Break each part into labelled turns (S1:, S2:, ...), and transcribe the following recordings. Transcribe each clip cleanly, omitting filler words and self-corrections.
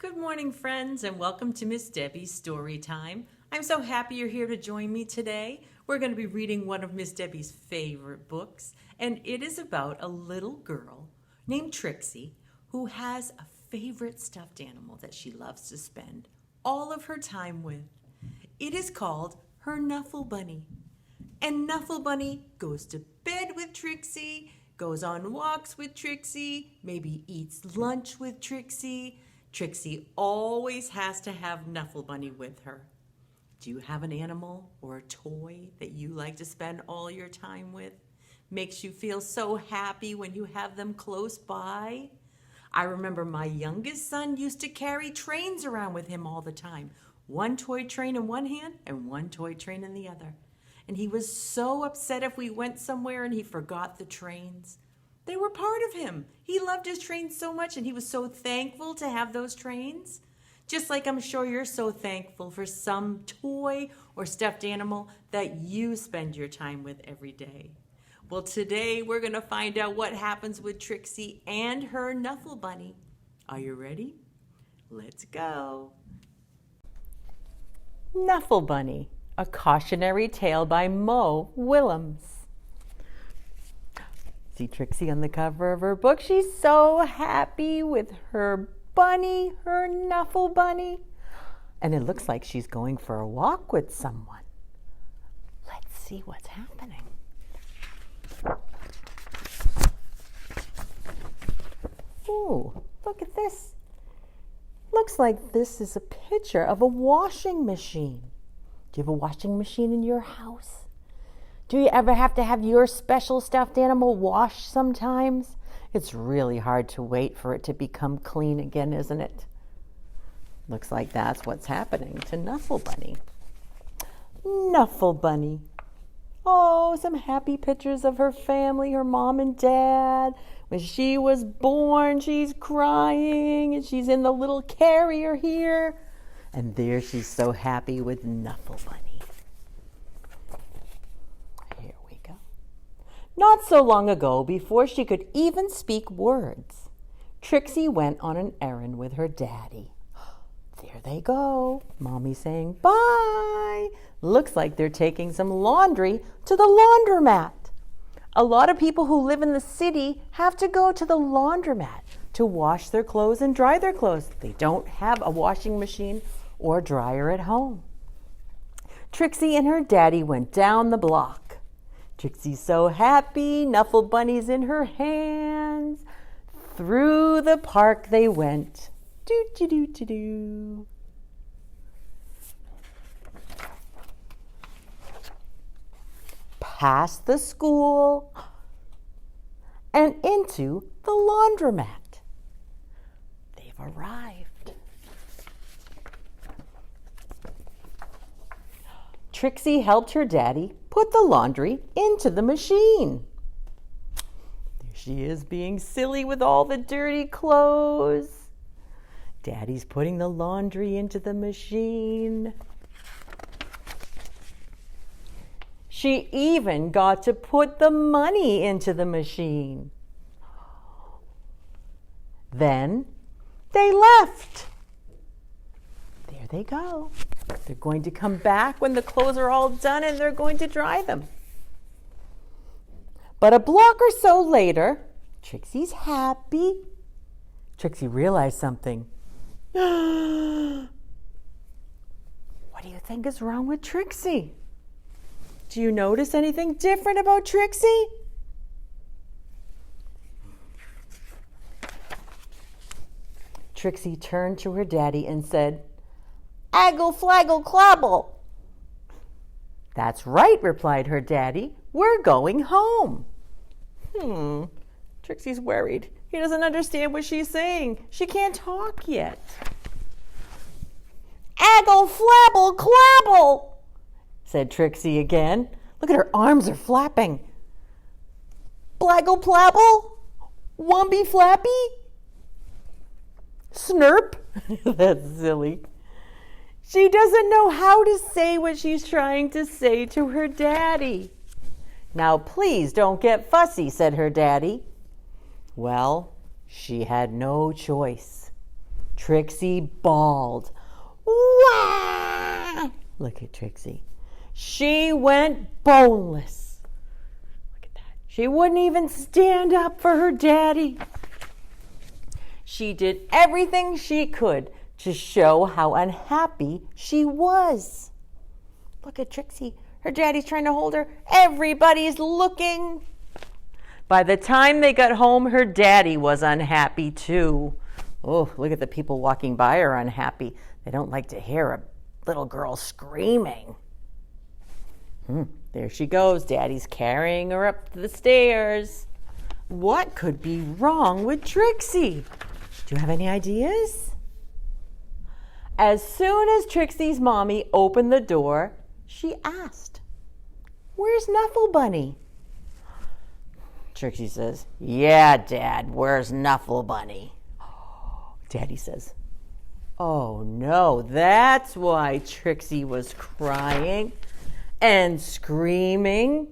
S1: Good morning, friends, and welcome to Miss Debbie's Story Time. I'm so happy you're here to join me today. We're going to be reading one of Miss Debbie's favorite books, and it is about a little girl named Trixie who has a favorite stuffed animal that she loves to spend all of her time with. It is called her Knuffle Bunny. And Knuffle Bunny goes to bed with Trixie, goes on walks with Trixie, maybe eats lunch with Trixie. Trixie always has to have Knuffle Bunny with her. Do you have an animal or a toy that you like to spend all your time with? Makes you feel so happy when you have them close by? I remember my youngest son used to carry trains around with him all the time. One toy train in one hand and one toy train in the other. And he was so upset if we went somewhere and he forgot the trains. They were part of him. He loved his trains so much and he was so thankful to have those trains. Just like I'm sure you're so thankful for some toy or stuffed animal that you spend your time with every day. Well, today we're going to find out what happens with Trixie and her Knuffle Bunny. Are you ready? Let's go. Knuffle Bunny, a cautionary tale by Willems. See Trixie on the cover of her book. She's so happy with her bunny, her Knuffle Bunny. And it looks like she's going for a walk with someone. Let's see what's happening. Ooh, look at this. Looks like this is a picture of a washing machine. Do you have a washing machine in your house? Do you ever have to have your special stuffed animal washed sometimes? It's really hard to wait for it to become clean again, isn't it? Looks like that's what's happening to Knuffle Bunny. Knuffle Bunny. Oh, some happy pictures of her family, her mom and dad. When she was born, she's crying, and she's in the little carrier here. And there she's so happy with Knuffle Bunny. Here we go. Not so long ago, before she could even speak words, Trixie went on an errand with her daddy. There they go. Mommy saying bye. Looks like they're taking some laundry to the laundromat. A lot of people who live in the city have to go to the laundromat to wash their clothes and dry their clothes. They don't have a washing machine or dryer at home. Trixie and her daddy went down the block. Trixie's so happy, Knuffle Bunny's in her hands. Through the park they went. Do-do-do-do-do. Past the school and into the laundromat. They've arrived. Trixie helped her daddy put the laundry into the machine. There she is being silly with all the dirty clothes. Daddy's putting the laundry into the machine. She even got to put the money into the machine. Then they left. There they go. They're going to come back when the clothes are all done and they're going to dry them. But a block or so later, Trixie's happy. Trixie realized something. What do you think is wrong with Trixie? Do you notice anything different about Trixie? Trixie turned to her daddy and said, "Aggle flaggle clobble." "That's right," replied her daddy. "We're going home." Trixie's worried. He doesn't understand what she's saying. She can't talk yet. "Aggle flabble clabble," said Trixie again. Look at her arms are flapping. "Blaggle plabble? Wumby flappy? Snurp?" That's silly. She doesn't know how to say what she's trying to say to her daddy. "Now please don't get fussy," said her daddy. Well, she had no choice.
S2: Trixie bawled. Wah! Look at Trixie. She went boneless. Look at that. She wouldn't even stand up for her daddy. She did everything she could to show how unhappy she was. Look at Trixie. Her daddy's trying to hold her. Everybody's looking. By the time they got home, her daddy was unhappy too. Oh, look at the people walking by are unhappy. They don't like to hear a little girl screaming. There she goes. Daddy's carrying her up the stairs. What could be wrong with Trixie? Do you have any ideas? As soon as Trixie's mommy opened the door, she asked, "Where's Knuffle Bunny?" Trixie says, "Yeah, Dad, where's Knuffle Bunny?" Daddy says, "Oh no, that's why Trixie was crying and screaming."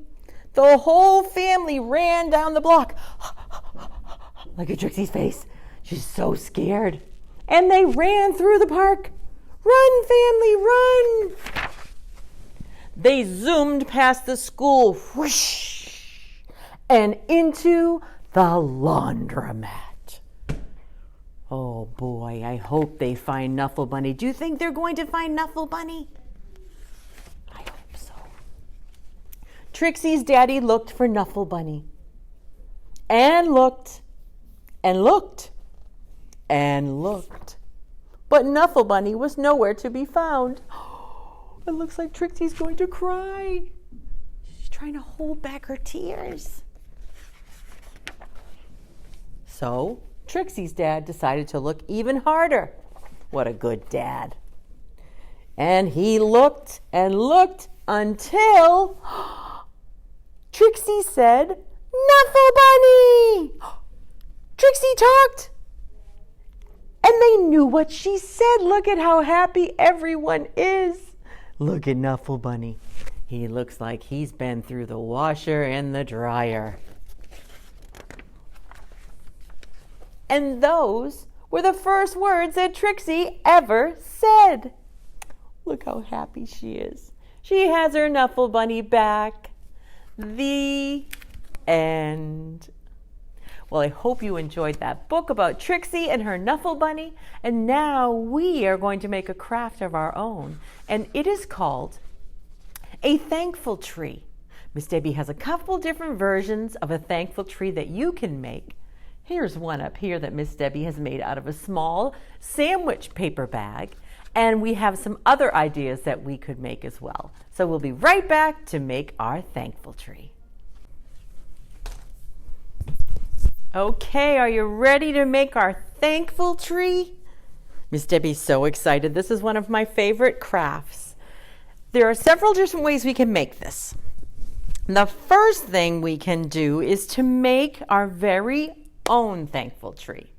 S2: The whole family ran down the block. Look at Trixie's face. She's so scared. And they ran through the park. Run, family, run! They zoomed past the school, whoosh, and into the laundromat. Oh boy, I hope they find Knuffle Bunny. Do you think they're going to find Knuffle Bunny? I hope so. Trixie's daddy looked for Knuffle Bunny. And looked, and looked, and looked. But Knuffle Bunny was nowhere to be found. It looks like Trixie's going to cry. She's trying to hold back her tears. So Trixie's dad decided to look even harder. What a good dad. And he looked and looked until Trixie said, "Knuffle Bunny!" Trixie talked. And they knew what she said. Look at how happy everyone is. Look at Knuffle Bunny. He looks like he's been through the washer and the dryer. And those were the first words that Trixie ever said. Look how happy she is. She has her Knuffle Bunny back. The end. Well, I hope you enjoyed that book about Trixie and her Knuffle Bunny. And now we are going to make a craft of our own. And it is called a thankful tree. Miss Debbie has a couple different versions of a thankful tree that you can make. Here's one up here that Miss Debbie has made out of a small sandwich paper bag. And we have some other ideas that we could make as well. So we'll be right back to make our thankful tree. Okay, are you ready to make our thankful tree? Miss Debbie's so excited. This is one of my favorite crafts. There are several different ways we can make this. The first thing we can do is to make our very own thankful tree.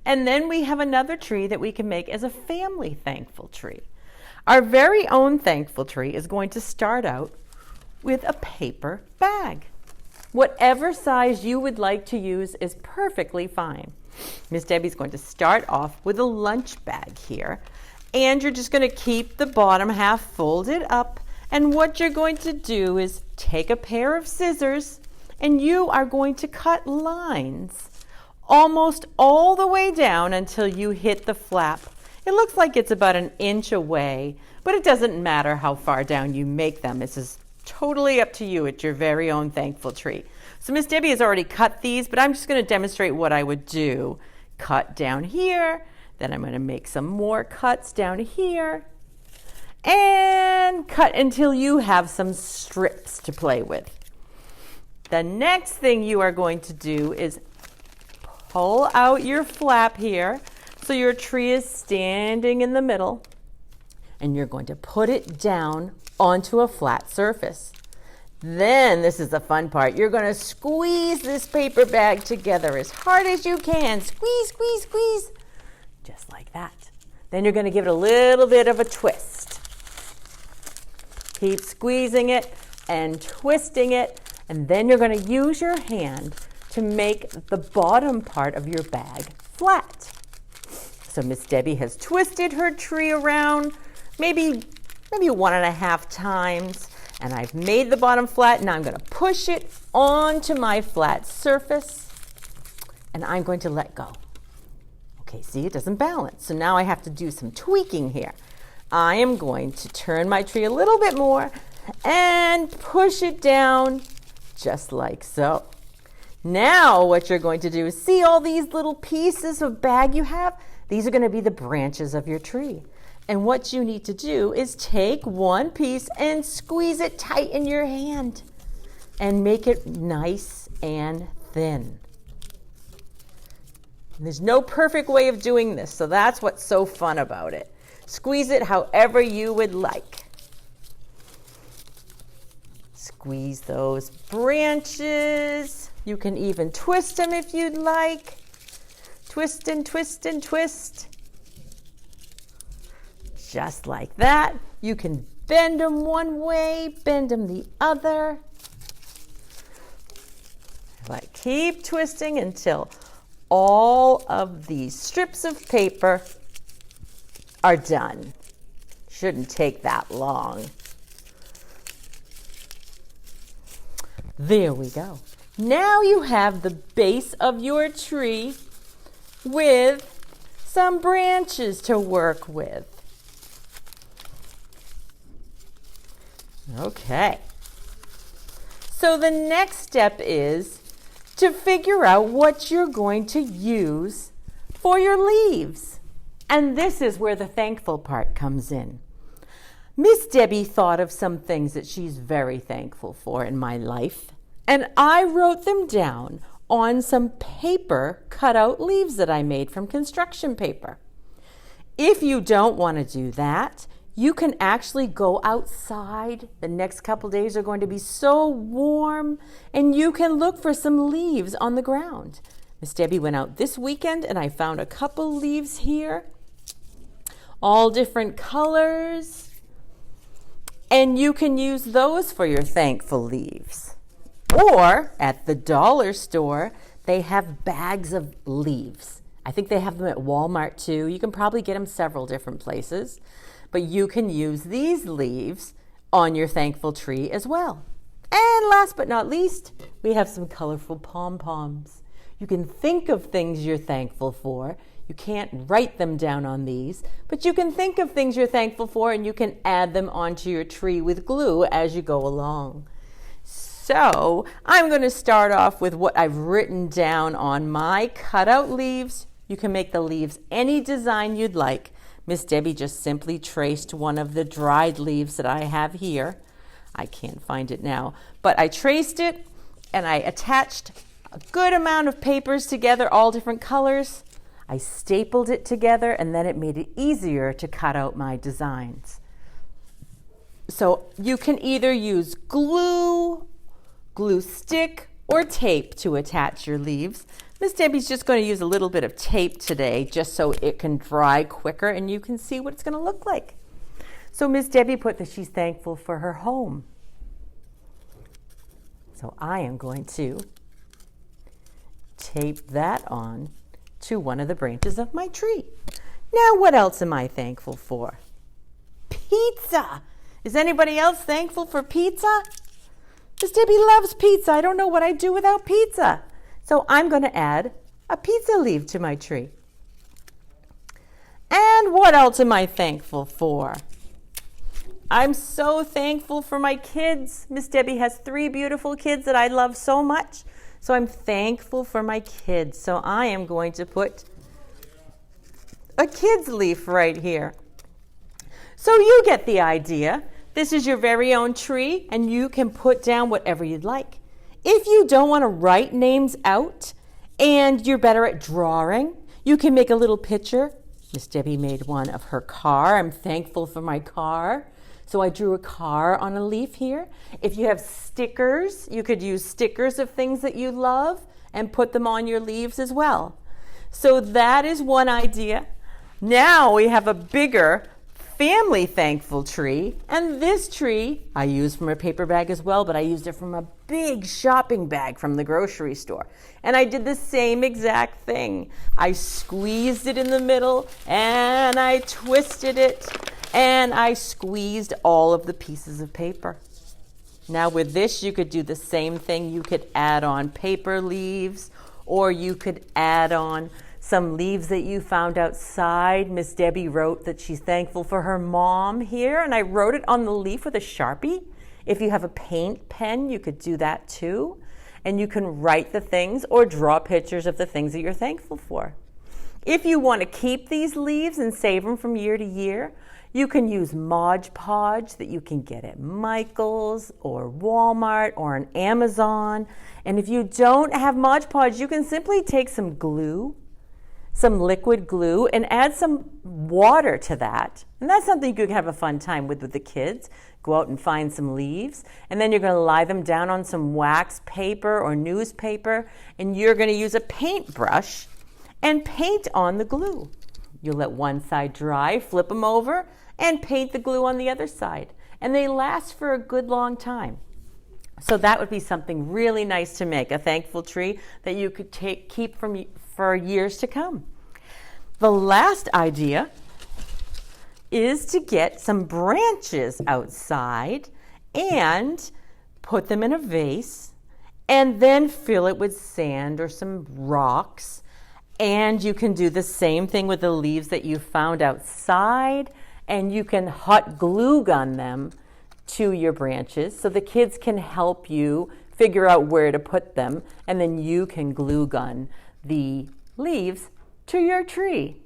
S2: And then we have another tree that we can make as a family thankful tree. Our very own thankful tree is going to start out with a paper bag. Whatever size you would like to use is perfectly fine. Miss Debbie's going to start off with a lunch bag here. And you're just going to keep the bottom half folded up. And what you're going to do is take a pair of scissors and you are going to cut lines almost all the way down until you hit the flap. It looks like it's about 1 inch away, but it doesn't matter how far down you make them. This is totally up to you. It's your very own thankful tree. So Miss Debbie has already cut these, but I'm just going to demonstrate what I would do. Cut down here, then I'm going to make some more cuts down here, and cut until you have some strips to play with. The next thing you are going to do is pull out your flap here so your tree is standing in the middle, and you're going to put it down onto a flat surface. Then, this is the fun part, you're going to squeeze this paper bag together as hard as you can. Squeeze, squeeze, squeeze. Just like that. Then you're going to give it a little bit of a twist. Keep squeezing it and twisting it, and then you're going to use your hand to make the bottom part of your bag flat. So Miss Debbie has twisted her tree around maybe 1.5 times, and I've made the bottom flat. Now I'm going to push it onto my flat surface, and I'm going to let go. Okay, see, it doesn't balance. So now I have to do some tweaking here. I am going to turn my tree a little bit more and push it down just like so. Now what you're going to do is see all these little pieces of bag you have? These are going to be the branches of your tree. And what you need to do is take one piece and squeeze it tight in your hand and make it nice and thin. And there's no perfect way of doing this, so that's what's so fun about it. Squeeze it however you would like. Squeeze those branches. You can even twist them if you'd like. Twist and twist and twist. Just like that. You can bend them one way, bend them the other. Like, keep twisting until all of these strips of paper are done. Shouldn't take that long. There we go. Now you have the base of your tree with some branches to work with. Okay. So the next step is to figure out what you're going to use for your leaves. And this is where the thankful part comes in. Miss Debbie thought of some things that she's very thankful for in my life, and I wrote them down on some paper cutout leaves that I made from construction paper. If you don't want to do that, you can actually go outside. The next couple days are going to be so warm, and you can look for some leaves on the ground. Miss Debbie went out this weekend, and I found a couple leaves here, all different colors, and you can use those for your thankful leaves. Or at the dollar store, they have bags of leaves. I think they have them at Walmart too. You can probably get them several different places. But you can use these leaves on your thankful tree as well. And last but not least, we have some colorful pom-poms. You can think of things you're thankful for. You can't write them down on these, but you can think of things you're thankful for, and you can add them onto your tree with glue as you go along. So I'm going to start off with what I've written down on my cutout leaves. You can make the leaves any design you'd like. Miss Debbie just simply traced one of the dried leaves that I have here. I can't find it now, but I traced it and I attached a good amount of papers together, all different colors. I stapled it together, and then it made it easier to cut out my designs. So you can either use glue stick, or tape to attach your leaves. Miss Debbie's just going to use a little bit of tape today just so it can dry quicker and you can see what it's going to look like. So Miss Debbie put that she's thankful for her home. So I am going to tape that on to one of the branches of my tree. Now, what else am I thankful for? Pizza! Is anybody else thankful for pizza? Miss Debbie loves pizza. I don't know what I'd do without pizza. So I'm going to add a pizza leaf to my tree. And what else am I thankful for? I'm so thankful for my kids. Miss Debbie has 3 beautiful kids that I love so much. So I'm thankful for my kids. So I am going to put a kid's leaf right here. So you get the idea. This is your very own tree, and you can put down whatever you'd like. If you don't want to write names out and you're better at drawing, you can make a little picture. Miss Debbie made one of her car. I'm thankful for my car. So I drew a car on a leaf here. If you have stickers, you could use stickers of things that you love and put them on your leaves as well. So that is one idea. Now we have a bigger, family thankful tree. And this tree I used from a paper bag as well, but I used it from a big shopping bag from the grocery store. And I did the same exact thing. I squeezed it in the middle and I twisted it and I squeezed all of the pieces of paper. Now with this, you could do the same thing. You could add on paper leaves, or you could add on some leaves that you found outside. Miss Debbie wrote that she's thankful for her mom here, and I wrote it on the leaf with a Sharpie. If you have a paint pen, you could do that too. And you can write the things or draw pictures of the things that you're thankful for. If you want to keep these leaves and save them from year to year, you can use Mod Podge that you can get at Michael's or Walmart or on Amazon. And if you don't have Mod Podge, you can simply take some glue, some liquid glue, and add some water to that. And that's something you can have a fun time with the kids. Go out and find some leaves, and then you're going to lie them down on some wax paper or newspaper, and you're going to use a paintbrush and paint on the glue. You'll let one side dry, flip them over, and paint the glue on the other side. And they last for a good long time. So that would be something really nice to make, a thankful tree that you could keep for years to come. The last idea is to get some branches outside and put them in a vase and then fill it with sand or some rocks. And you can do the same thing with the leaves that you found outside, and you can hot glue gun them to your branches so the kids can help you figure out where to put them, and then you can glue gun the leaves to your tree.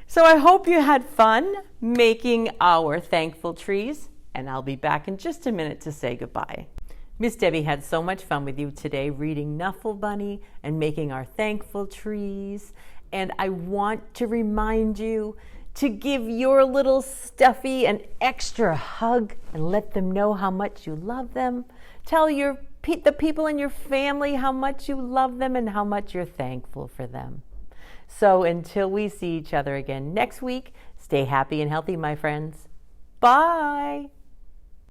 S2: So I hope you had fun making our thankful trees, and I'll be back in just a minute to say goodbye. Miss Debbie had so much fun with you today reading Knuffle Bunny and making our thankful trees. And I want to remind you to give your little stuffy an extra hug and let them know how much you love them. Tell the people in your family how much you love them and how much you're thankful for them. So until we see each other again next week, stay happy and healthy, my friends. Bye.